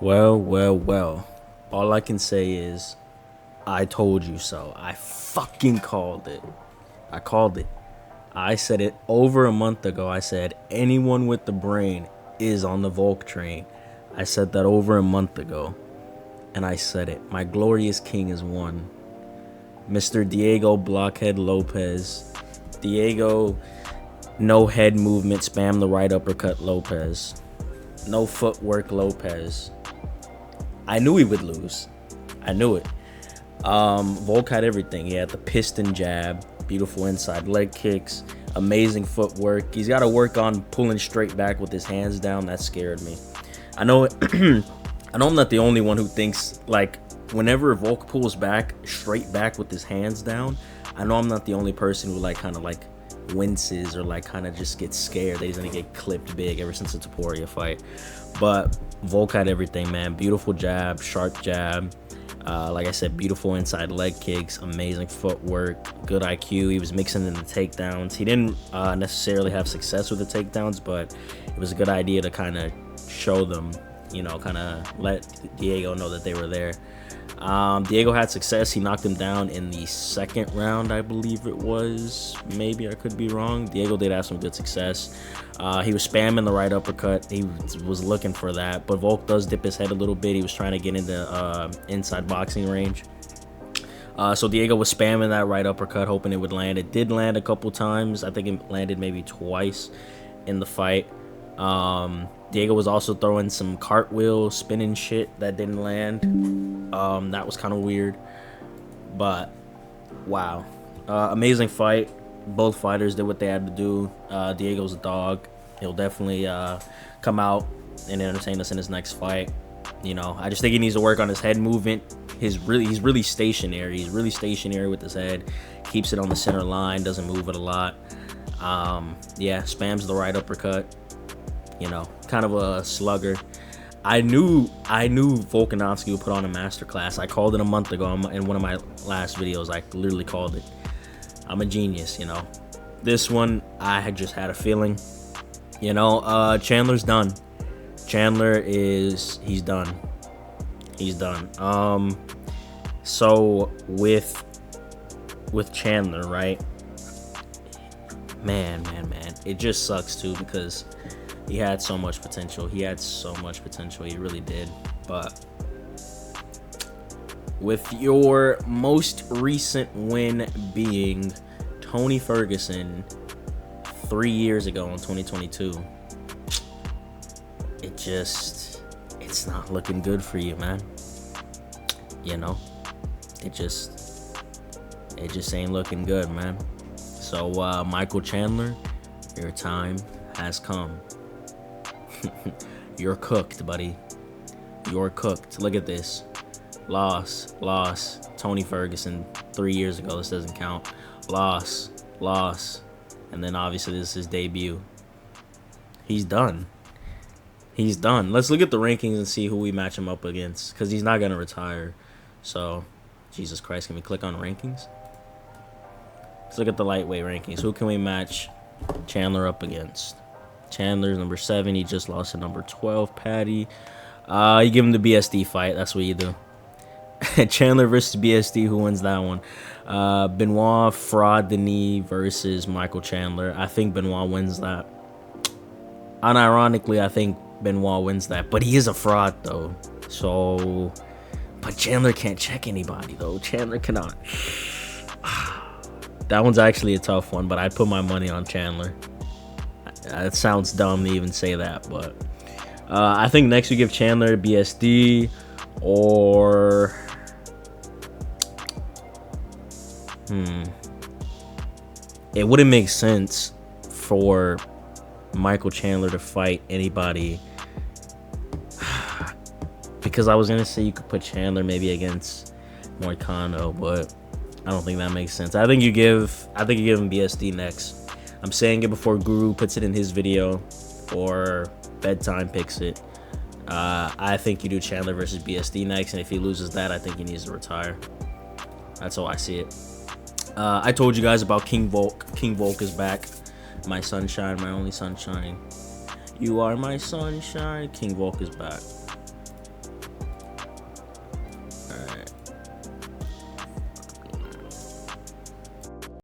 Well. All I can say is, I told you so. I fucking called it. I called it. I said it over a month ago. I said anyone with the brain is on the Volk train. I said that over a month ago. And I said it. My glorious king is won. Mr. Diego Blockhead Lopez. Diego, no head movement, spam the right uppercut Lopez. No footwork Lopez. I knew he would lose. I knew it. Volk had everything. He had the piston jab, beautiful inside leg kicks, amazing footwork. He's got to work on pulling straight back with his hands down. That scared me. I know I know I'm not the only one who thinks, like, whenever Volk pulls back, straight back with his hands down, I know I'm not the only person who, like, kind of, like, winces or, like, kind of just gets scared that he's going to get clipped big ever since the Topuria fight. But Volk had everything, man. Beautiful jab, sharp jab. Like I said, beautiful inside leg kicks, amazing footwork, good IQ. He was mixing in the takedowns. He didn't necessarily have success with the takedowns, but it was a good idea to kind of show them, you know, kind of let Diego know that they were there. Diego had success. He knocked him down in the second round, I believe it was. Maybe I could be wrong. Diego did have some good success. He was spamming the right uppercut. He was looking for that, but Volk does dip his head a little bit. He was trying to get into inside boxing range. So Diego was spamming that right uppercut, hoping it would land. It did land a couple times. I think it landed maybe twice in the fight. Diego was also throwing some cartwheel spinning shit that didn't land. That was kind of weird, but wow, amazing fight. Both fighters did what they had to do. Diego's a dog. He'll definitely come out and entertain us in his next fight. You know, I just think he needs to work on his head movement. He's really stationary. He's really stationary with his head. Keeps it on the center line. Doesn't move it a lot. Yeah, spams the right uppercut. You know, kind of a slugger. I knew Volkanovski would put on a masterclass. I called it a month ago in one of my last videos. I literally called it. I'm a genius, you know. This one, I had just had a feeling. You know, Chandler's done. He's done. He's done. So with Chandler, right? Man, it just sucks too, because he had so much potential. He really did. But with your most recent win being Tony Ferguson 3 years ago in 2022, it's not looking good for you, man. You know, it just ain't looking good, man. So Michael Chandler, your time has come. You're cooked, buddy. You're cooked. Look at this. Loss. Tony Ferguson 3 years ago. This doesn't count. Loss. And then obviously this is his debut. He's done. Let's look at the rankings and see who we match him up against, because he's not going to retire. So, Jesus Christ, can we click on rankings? Let's look at the lightweight rankings. Who can we match Chandler up against? Chandler's number 7. He just lost to number 12, Patty. You give him the BSD fight. That's what you do. Chandler versus BSD. Who wins that one? Benoit Fraud Denis versus Michael Chandler. I think Benoit wins that. Unironically, I think Benoit wins that. But he is a fraud, though. So, but Chandler can't check anybody, though. Chandler cannot. That one's actually a tough one, but I'd put my money on Chandler. It sounds dumb to even say that, but I think next we give Chandler BSD, or it wouldn't make sense for Michael Chandler to fight anybody, because I was gonna say you could put Chandler maybe against Moicano, but I don't think that makes sense. I think you give him BSD next. I'm saying it before Guru puts it in his video or Bedtime picks it. I think you do Chandler versus BSD next, and if he loses that, I think he needs to retire. That's how I see it. I told you guys about King Volk. King Volk is back. My sunshine, my only sunshine. You are my sunshine. King Volk is back.